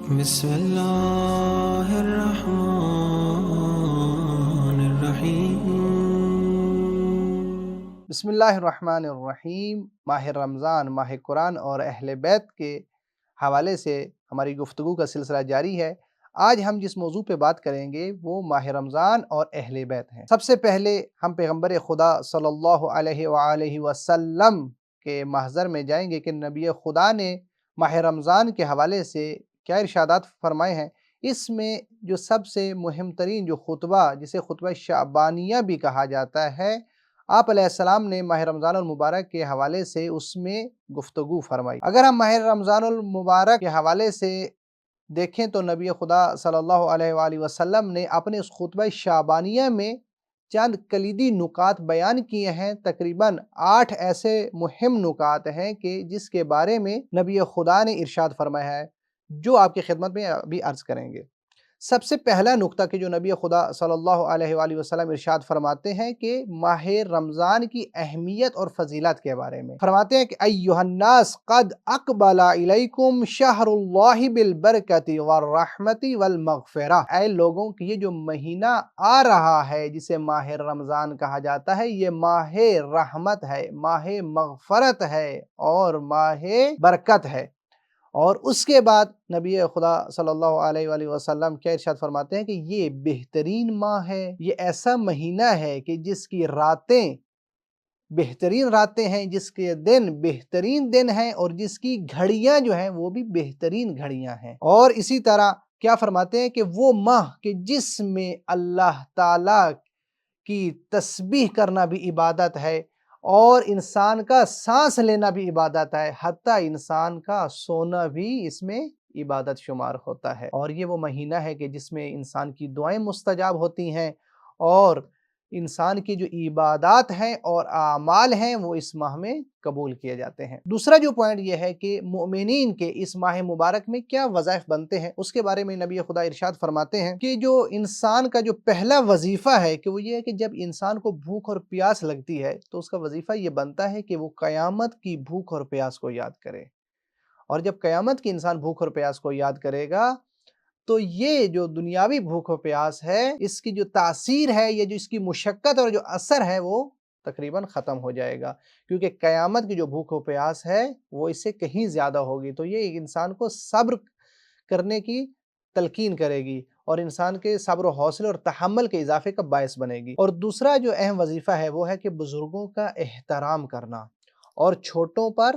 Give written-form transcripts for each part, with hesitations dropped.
بسم اللہ الرحمن الرحیم۔ بسم اللہ الرحمن الرحیم۔ ماہ رمضان، ماہ قرآن اور اہل بیت کے حوالے سے ہماری گفتگو کا سلسلہ جاری ہے۔ آج ہم جس موضوع پہ بات کریں گے وہ ماہ رمضان اور اہل بیت ہیں۔ سب سے پہلے ہم پیغمبر خدا صلی اللہ علیہ وآلہ وسلم کے محضر میں جائیں گے کہ نبی خدا نے ماہ رمضان کے حوالے سے کیا ارشادات فرمائے ہیں۔ اس میں جو سب سے مہم ترین جو خطبہ، جسے خطبہ شعبانیہ بھی کہا جاتا ہے، آپ علیہ السلام نے ماہ رمضان المبارک کے حوالے سے اس میں گفتگو فرمائی۔ اگر ہم ماہ رمضان المبارک کے حوالے سے دیکھیں تو نبی خدا صلی اللہ علیہ وآلہ وسلم نے اپنے اس خطبہ شعبانیہ میں چند کلیدی نکات بیان کیے ہیں۔ تقریباً 8 ایسے مہم نکات ہیں کہ جس کے بارے میں نبی خدا نے ارشاد فرمایا ہے، جو آپ کی خدمت میں ابھی عرض کریں گے۔ سب سے پہلا نقطہ کہ جو نبی خدا صلی اللہ علیہ وآلہ وسلم ارشاد فرماتے ہیں کہ ماہ رمضان کی اہمیت اور فضیلت کے بارے میں فرماتے ہیں کہ ایھا الناس قد اقبل الیکم شہر اللہ بالبرکۃ والرحمۃ والمغفرہ۔ اے لوگوں کی یہ جو مہینہ آ رہا ہے جسے ماہ رمضان کہا جاتا ہے، یہ ماہ رحمت ہے، ماہ مغفرت ہے اور ماہ برکت ہے۔ اور اس کے بعد نبی خدا صلی اللہ علیہ وآلہ وسلم کیا ارشاد فرماتے ہیں کہ یہ بہترین ماہ ہے، یہ ایسا مہینہ ہے کہ جس کی راتیں بہترین راتیں ہیں، جس کے دن بہترین دن ہیں اور جس کی گھڑیاں جو ہیں وہ بھی بہترین گھڑیاں ہیں۔ اور اسی طرح کیا فرماتے ہیں کہ وہ ماہ کہ جس میں اللہ تعالیٰ کی تسبیح کرنا بھی عبادت ہے اور انسان کا سانس لینا بھی عبادت ہے، حتیٰ انسان کا سونا بھی اس میں عبادت شمار ہوتا ہے۔ اور یہ وہ مہینہ ہے کہ جس میں انسان کی دعائیں مستجاب ہوتی ہیں اور انسان کی جو عبادات ہیں اور اعمال ہیں وہ اس ماہ میں قبول کیے جاتے ہیں۔ دوسرا جو پوائنٹ یہ ہے کہ مومنین کے اس ماہ مبارک میں کیا وظائف بنتے ہیں، اس کے بارے میں نبی خدا ارشاد فرماتے ہیں کہ جو انسان کا جو پہلا وظیفہ ہے کہ وہ یہ ہے کہ جب انسان کو بھوک اور پیاس لگتی ہے تو اس کا وظیفہ یہ بنتا ہے کہ وہ قیامت کی بھوک اور پیاس کو یاد کرے۔ اور جب قیامت کی انسان بھوک اور پیاس کو یاد کرے گا تو یہ جو دنیاوی بھوک و پیاس ہے، اس کی جو تاثیر ہے، یہ جو اس کی مشقت اور جو اثر ہے وہ تقریباً ختم ہو جائے گا، کیونکہ قیامت کی جو بھوک و پیاس ہے وہ اس سے کہیں زیادہ ہوگی۔ تو یہ انسان کو صبر کرنے کی تلقین کرے گی اور انسان کے صبر و حوصلے اور تحمل کے اضافے کا باعث بنے گی۔ اور دوسرا جو اہم وظیفہ ہے وہ ہے کہ بزرگوں کا احترام کرنا اور چھوٹوں پر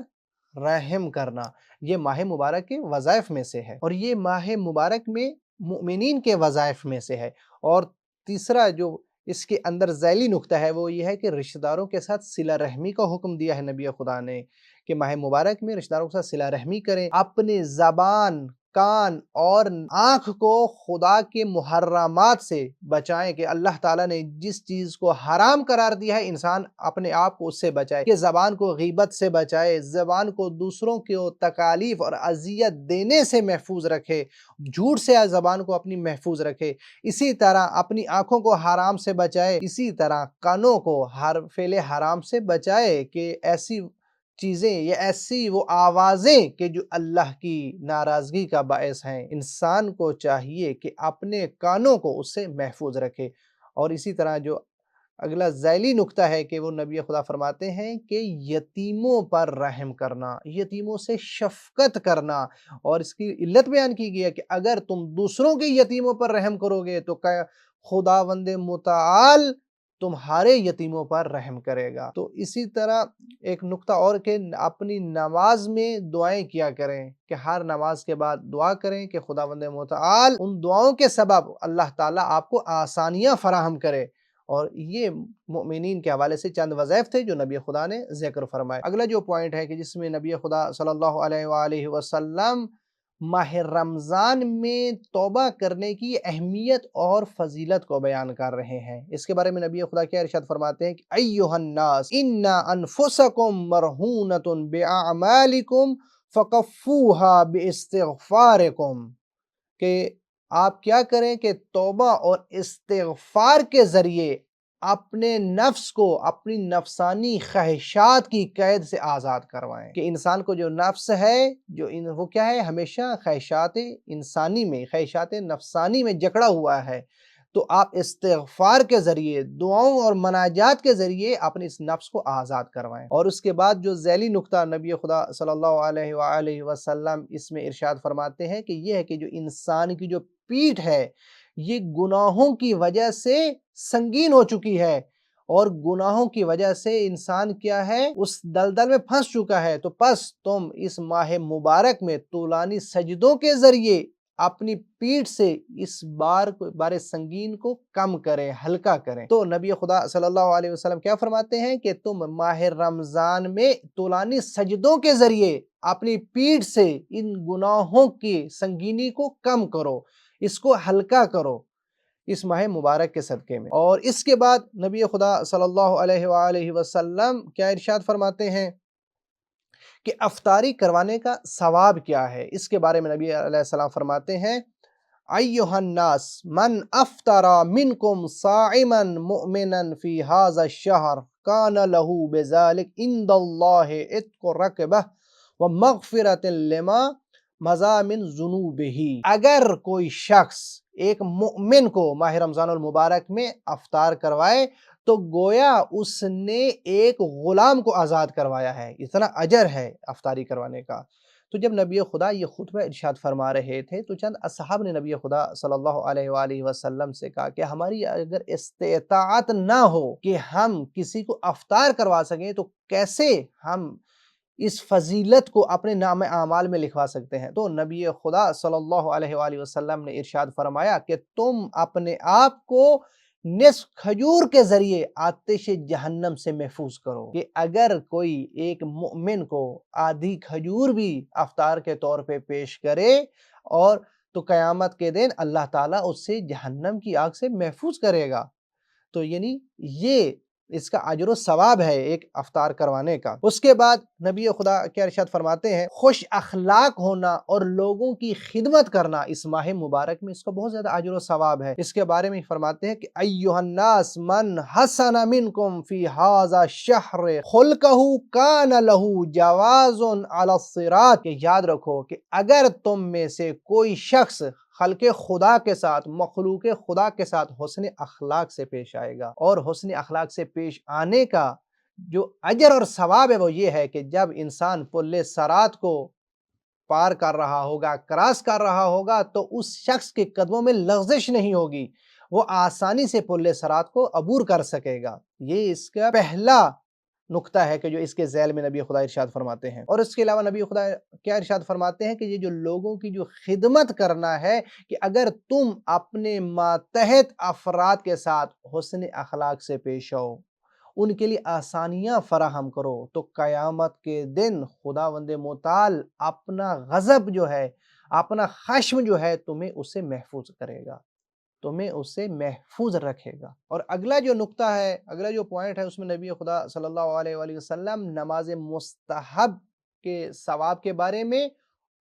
رحم کرنا، یہ ماہ مبارک کے وظائف میں سے ہے اور یہ ماہ مبارک میں مؤمنین کے وظائف میں سے ہے۔ اور تیسرا جو اس کے اندر ذیلی نقطہ ہے وہ یہ ہے کہ رشتہ داروں کے ساتھ صلہ رحمی کا حکم دیا ہے نبی خدا نے کہ ماہ مبارک میں رشتہ داروں کے ساتھ صلہ رحمی کریں، اپنے زبان، کان اور آنکھ کو خدا کے محرمات سے بچائیں کہ اللہ تعالیٰ نے جس چیز کو حرام قرار دیا ہے انسان اپنے آپ کو اس سے بچائے، کہ زبان کو غیبت سے بچائے، زبان کو دوسروں کو تکالیف اور اذیت دینے سے محفوظ رکھے، جھوٹ سے زبان کو اپنی محفوظ رکھے، اسی طرح اپنی آنکھوں کو حرام سے بچائے، اسی طرح کانوں کو ہر فعل حرام سے بچائے کہ ایسی چیزیں یا ایسی وہ آوازیں کہ جو اللہ کی ناراضگی کا باعث ہیں، انسان کو چاہیے کہ اپنے کانوں کو اس سے محفوظ رکھے۔ اور اسی طرح جو اگلا ذیلی نقطہ ہے کہ وہ نبی خدا فرماتے ہیں کہ یتیموں پر رحم کرنا، یتیموں سے شفقت کرنا، اور اس کی علت بیان کی گئی ہے کہ اگر تم دوسروں کے یتیموں پر رحم کرو گے تو خداوند متعال تمہارے یتیموں پر رحم کرے گا۔ تو اسی طرح ایک نقطہ اور کہ اپنی نماز میں دعائیں کیا کریں، کہ ہر نماز کے بعد دعا کریں کہ خداوند متعال ان دعاؤں کے سبب اللہ تعالیٰ آپ کو آسانیاں فراہم کرے۔ اور یہ مؤمنین کے حوالے سے چند وظائف تھے جو نبی خدا نے ذکر فرمائے۔ اگلا جو پوائنٹ ہے کہ جس میں نبی خدا صلی اللہ علیہ وآلہ وسلم ماہ رمضان میں توبہ کرنے کی اہمیت اور فضیلت کو بیان کر رہے ہیں۔ اس کے بارے میں نبی خدا کیا ارشاد فرماتے ہیں کہ ایھا الناس ان انفسکم مرہونۃ باعمالکم فکفوھا باستغفارکم، کہ آپ کیا کریں کہ توبہ اور استغفار کے ذریعے اپنے نفس کو اپنی نفسانی خواہشات کی قید سے آزاد کروائیں کہ انسان کو جو نفس ہے وہ کیا ہے، ہمیشہ خواہشات انسانی میں، خواہشات نفسانی میں جکڑا ہوا ہے۔ تو آپ استغفار کے ذریعے، دعاؤں اور مناجات کے ذریعے اپنے اس نفس کو آزاد کروائیں۔ اور اس کے بعد جو ذیلی نکتہ نبی خدا صلی اللہ علیہ وآلہ وسلم اس میں ارشاد فرماتے ہیں کہ یہ ہے کہ جو انسان کی جو پیٹھ ہے یہ گناہوں کی وجہ سے سنگین ہو چکی ہے، اور گناہوں کی وجہ سے انسان کیا ہے، اس دلدل میں پھنس چکا ہے۔ تو پس تم اس ماہ مبارک میں طولانی سجدوں کے ذریعے اپنی پیٹھ سے اس بار سنگین کو کم کریں، ہلکا کریں۔ تو نبی خدا صلی اللہ علیہ وسلم کیا فرماتے ہیں کہ تم ماہ رمضان میں طولانی سجدوں کے ذریعے اپنی پیٹھ سے ان گناہوں کی سنگینی کو کم کرو، اس کو ہلکا کرو اس ماہ مبارک کے صدقے میں۔ اور اس کے بعد نبی خدا صلی اللہ علیہ وآلہ وسلم کیا ارشاد فرماتے ہیں کہ افطاری کروانے کا ثواب کیا ہے؟ اس کے بارے میں نبی علیہ السلام فرماتے ہیں ایھا الناس من افطر منکم صائما مؤمنا فی ھذا الشہر کان لہ بذلک عند اللہ عتق رقبہ ومغفرۃ لما مضی من ذنوبہ۔ اگر کوئی شخص ایک مؤمن کو ماہ رمضان المبارک میں افطار کروائے تو گویا اس نے ایک غلام کو آزاد کروایا ہے، اتنا اجر ہے افطاری کروانے کا۔ تو جب نبی خدا یہ خطبہ ارشاد فرما رہے تھے تو چند اصحاب نے نبی خدا صلی اللہ علیہ وآلہ وسلم سے کہا کہ ہماری اگر استطاعت نہ ہو کہ ہم کسی کو افطار کروا سکیں تو کیسے ہم اس فضیلت کو اپنے نام اعمال میں لکھوا سکتے ہیں؟ تو نبی خدا صلی اللہ علیہ وآلہ وسلم نے ارشاد فرمایا کہ تم اپنے آپ کو نصف کھجور کے ذریعے آتش جہنم سے محفوظ کرو، کہ اگر کوئی ایک مومن کو آدھی کھجور بھی افطار کے طور پہ پیش کرے اور تو قیامت کے دن اللہ تعالیٰ اس سے جہنم کی آگ سے محفوظ کرے گا۔ تو یعنی یہ اس کا اجر و ثواب ہے ایک افطار کروانے کا۔ اس کے بعد نبی خدا کیا ارشاد فرماتے ہیں، خوش اخلاق ہونا اور لوگوں کی خدمت کرنا اس ماہ مبارک میں اس کا بہت زیادہ اجر و ثواب ہے۔ اس کے بارے میں فرماتے ہیں کہ ایھا الناس من حسن منکم فی ھذا الشہر خلقہ کان لہ جواز علی الصراط، کہ یاد رکھو کہ اگر تم میں سے کوئی شخص خلق خدا کے ساتھ، مخلوق خدا کے ساتھ حسن اخلاق سے پیش آئے گا، اور حسن اخلاق سے پیش آنے کا جو اجر اور ثواب ہے وہ یہ ہے کہ جب انسان پل صراط کو پار کر رہا ہوگا، کراس کر رہا ہوگا، تو اس شخص کے قدموں میں لغزش نہیں ہوگی، وہ آسانی سے پل صراط کو عبور کر سکے گا۔ یہ اس کا پہلا نکتہ ہے کہ جو اس کے ذیل میں نبی خدا ارشاد فرماتے ہیں۔ اور اس کے علاوہ نبی خدا کیا ارشاد فرماتے ہیں کہ یہ جو لوگوں کی جو خدمت کرنا ہے، کہ اگر تم اپنے ماتحت افراد کے ساتھ حسن اخلاق سے پیش آؤ، ان کے لیے آسانیاں فراہم کرو، تو قیامت کے دن خداوند متعال اپنا غضب جو ہے، اپنا خشم جو ہے تمہیں اس سے محفوظ کرے گا، تمہیں اس سے محفوظ رکھے گا۔ اور اگلا جو نکتہ ہے، اگلا جو پوائنٹ ہے، اس میں نبی خدا صلی اللہ علیہ وآلہ وسلم نماز مستحب کے ثواب کے بارے میں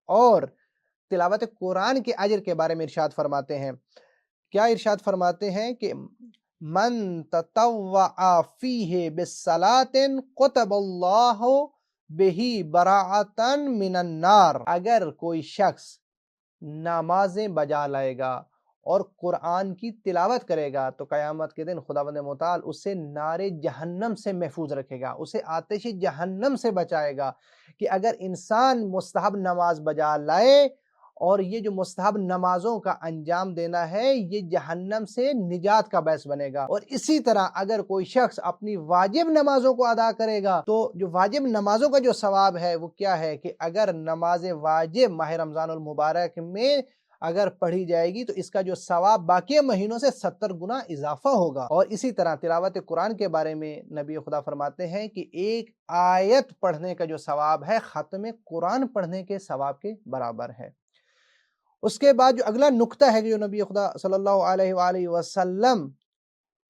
اور تلاوت قرآن کے اجر کے بارے میں ارشاد فرماتے ہیں۔ کیا ارشاد فرماتے ہیں کہ من تطوع فیہ بالصلاۃ کتب اللہ بہ براۃ من النار، اگر کوئی شخص نمازیں بجا لائے گا اور قرآن کی تلاوت کرے گا تو قیامت کے دن خداوند متعال اسے نار جہنم سے محفوظ رکھے گا، اسے آتش جہنم سے بچائے گا۔ کہ اگر انسان مستحب نماز بجا لائے اور یہ جو مستحب نمازوں کا انجام دینا ہے یہ جہنم سے نجات کا باعث بنے گا۔ اور اسی طرح اگر کوئی شخص اپنی واجب نمازوں کو ادا کرے گا تو جو واجب نمازوں کا جو ثواب ہے وہ کیا ہے کہ اگر نماز واجب ماہ رمضان المبارک میں اگر پڑھی جائے گی تو اس کا جو ثواب باقی مہینوں سے 70 گنا اضافہ ہوگا۔ اور اسی طرح تلاوت قرآن کے بارے میں نبی خدا فرماتے ہیں کہ ایک آیت پڑھنے کا جو ثواب ہے ختم قرآن پڑھنے کے ثواب کے برابر ہے۔ اس کے بعد جو اگلا نکتہ ہے جو نبی خدا صلی اللہ علیہ وآلہ وسلم